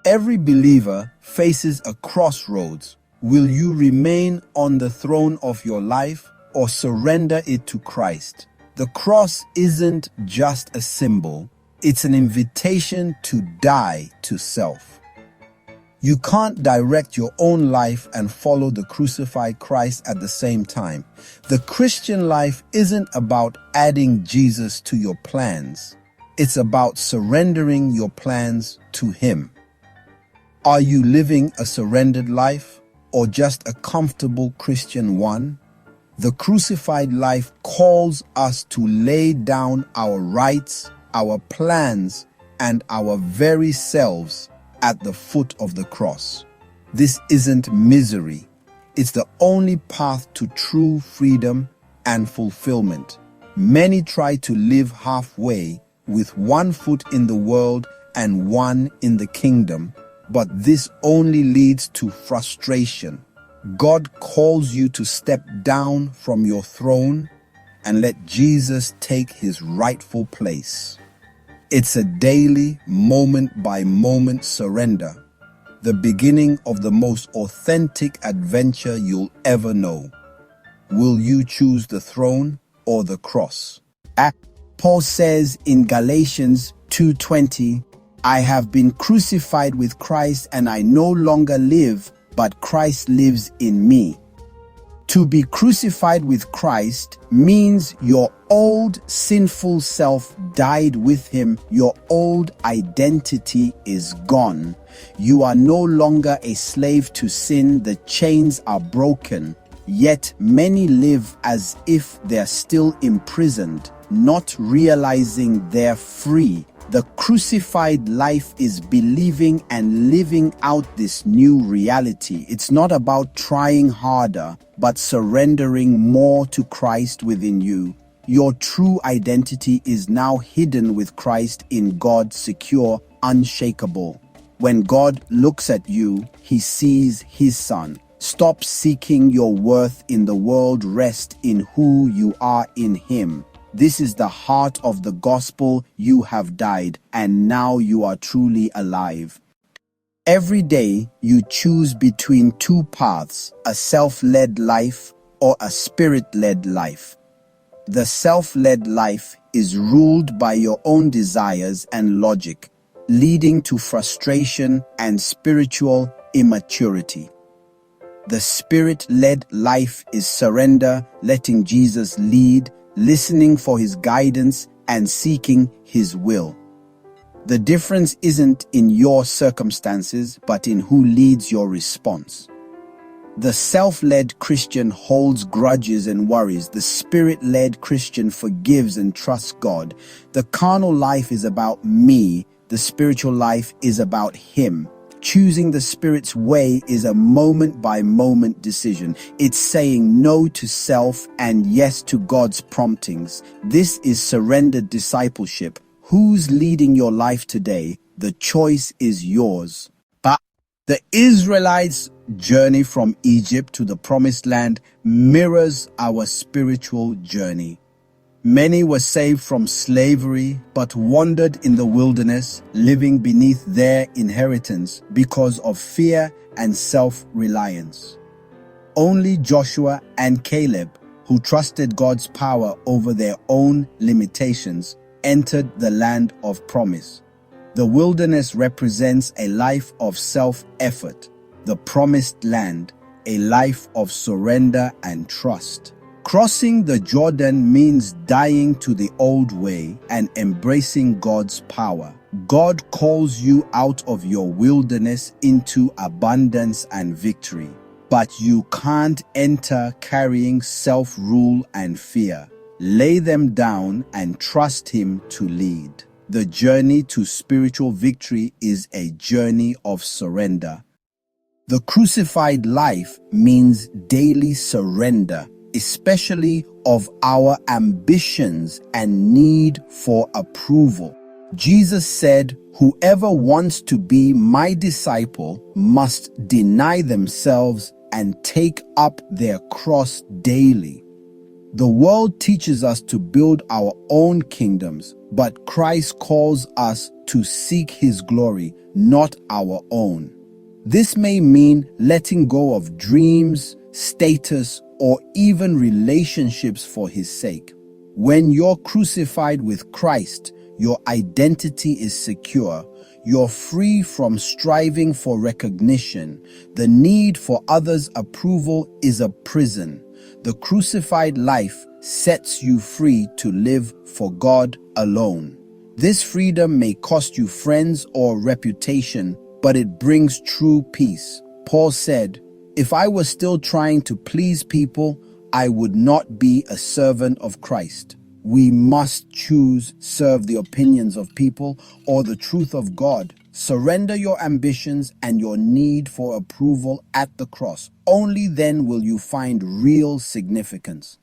Every believer faces a crossroads. Will you remain on the throne of your life or surrender it to Christ? The cross isn't just a symbol, it's an invitation to die to self. You can't direct your own life and follow the crucified Christ at the same time. The Christian life isn't about adding Jesus to your plans. It's about surrendering your plans to Him. Are you living a surrendered life or just a comfortable Christian one? The crucified life calls us to lay down our rights, our plans, and our very selves at the foot of the cross. This isn't misery. It's the only path to true freedom and fulfillment. Many try to live halfway with one foot in the world and one in the kingdom, but this only leads to frustration. God calls you to step down from your throne and let Jesus take His rightful place. It's a daily, moment-by-moment surrender, the beginning of the most authentic adventure you'll ever know. Will you choose the throne or the cross? Paul says in Galatians 2:20, I have been crucified with Christ and I no longer live, but Christ lives in me. To be crucified with Christ means your old sinful self died with Him. Your old identity is gone. You are no longer a slave to sin. The chains are broken. Yet many live as if they're still imprisoned, not realizing they're free. The crucified life is believing and living out this new reality. It's not about trying harder, but surrendering more to Christ within you. Your true identity is now hidden with Christ in God, secure, unshakable. When God looks at you, He sees His Son. Stop seeking your worth in the world. Rest in who you are in Him. This is the heart of the gospel. You have died, and now you are truly alive. Every day, you choose between two paths, a self-led life or a spirit-led life. The self-led life is ruled by your own desires and logic, leading to frustration and spiritual immaturity. The spirit-led life is surrender, letting Jesus lead, listening for His guidance and seeking His will. The difference isn't in your circumstances, but in who leads your response. The self-led Christian holds grudges and worries. The spirit-led Christian forgives and trusts God. The carnal life is about me. The spiritual life is about Him. Choosing the Spirit's way is a moment-by-moment decision. It's saying no to self and yes to God's promptings. This is surrendered discipleship. Who's leading your life today? The choice is yours. But the Israelites' journey from Egypt to the Promised Land mirrors our spiritual journey. Many were saved from slavery, but wandered in the wilderness, living beneath their inheritance because of fear and self-reliance. Only Joshua and Caleb, who trusted God's power over their own limitations, entered the land of promise. The wilderness represents a life of self-effort. The promised land, a life of surrender and trust. Crossing the Jordan means dying to the old way and embracing God's power. God calls you out of your wilderness into abundance and victory. But you can't enter carrying self-rule and fear. Lay them down and trust Him to lead. The journey to spiritual victory is a journey of surrender. The crucified life means daily surrender, especially of our ambitions and need for approval. Jesus said, "Whoever wants to be my disciple must deny themselves and take up their cross daily." The world teaches us to build our own kingdoms, but Christ calls us to seek His glory, not our own. This may mean letting go of dreams, status, or even relationships for His sake. When you're crucified with Christ, your identity is secure. You're free from striving for recognition. The need for others' approval is a prison. The crucified life sets you free to live for God alone. This freedom may cost you friends or reputation, but it brings true peace. Paul said, "If I was still trying to please people, I would not be a servant of Christ." We must choose serve the opinions of people or the truth of God. Surrender your ambitions and your need for approval at the cross. Only then will you find real significance.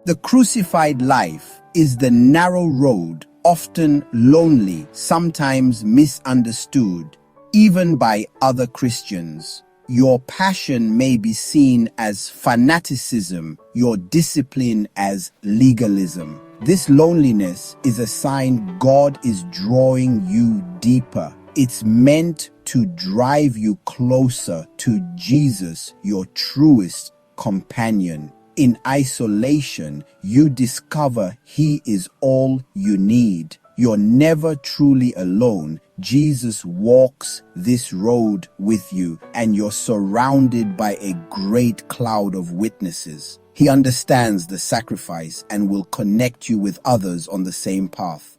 The crucified life is the narrow road, often lonely, sometimes misunderstood, even by other Christians. Your passion may be seen as fanaticism, your discipline as legalism. This loneliness is a sign God is drawing you deeper. It's meant to drive you closer to Jesus, your truest companion. In isolation, you discover He is all you need. You're never truly alone. Jesus walks this road with you, and you're surrounded by a great cloud of witnesses. He understands the sacrifice and will connect you with others on the same path.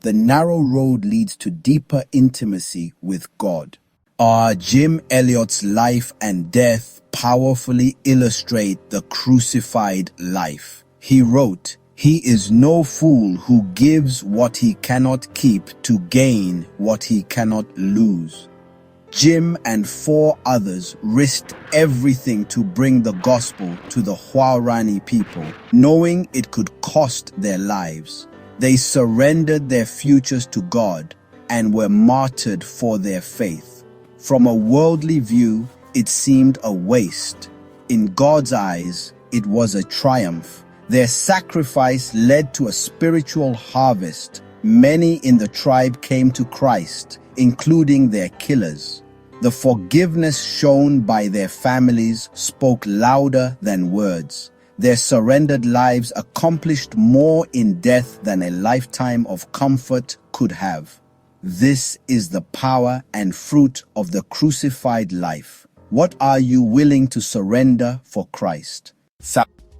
The narrow road leads to deeper intimacy with God. Jim Elliot's life and death powerfully illustrate the crucified life. He wrote, "He is no fool who gives what he cannot keep to gain what he cannot lose." Jim and 4 others risked everything to bring the gospel to the Huarani people, knowing it could cost their lives. They surrendered their futures to God and were martyred for their faith. From a worldly view, it seemed a waste. In God's eyes, it was a triumph. Their sacrifice led to a spiritual harvest. Many in the tribe came to Christ, including their killers. The forgiveness shown by their families spoke louder than words. Their surrendered lives accomplished more in death than a lifetime of comfort could have. This is the power and fruit of the crucified life. What are you willing to surrender for Christ?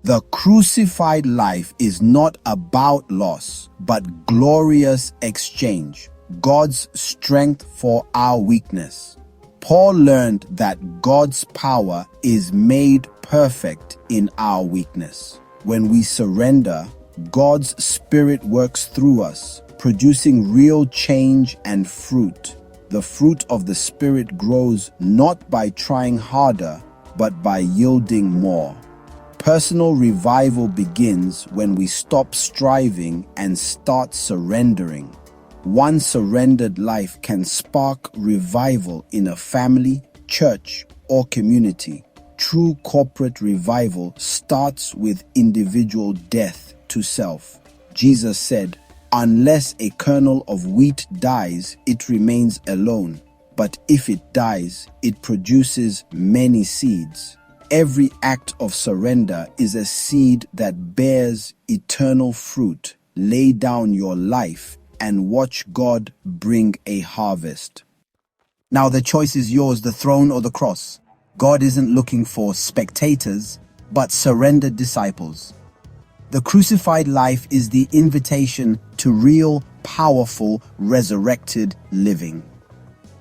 The crucified life is not about loss, but glorious exchange. God's strength for our weakness. Paul learned that God's power is made perfect in our weakness. When we surrender, God's Spirit works through us, producing real change and fruit. The fruit of the Spirit grows not by trying harder, but by yielding more. Personal revival begins when we stop striving and start surrendering. One surrendered life can spark revival in a family, church, or community. True corporate revival starts with individual death to self. Jesus said, "Unless a kernel of wheat dies, it remains alone. But if it dies, it produces many seeds." Every act of surrender is a seed that bears eternal fruit. Lay down your life and watch God bring a harvest. Now the choice is yours, the throne or the cross. God isn't looking for spectators, but surrendered disciples. The crucified life is the invitation to real, powerful, resurrected living.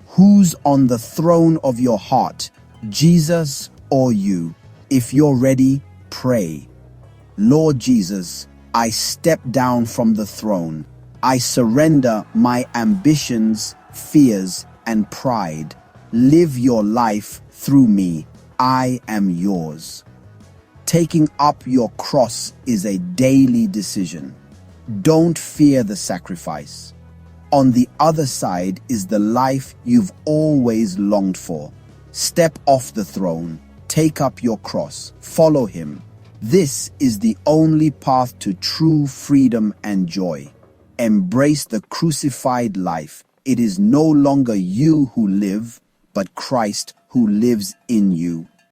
Who's on the throne of your heart, Jesus or you? If you're ready, pray. Lord Jesus, I step down from the throne. I surrender my ambitions, fears, and pride. Live your life through me. I am yours. Taking up your cross is a daily decision. Don't fear the sacrifice. On the other side is the life you've always longed for. Step off the throne. Take up your cross. Follow him. This is the only path to true freedom and joy. Embrace the crucified life. It is no longer you who live, but Christ who lives in you.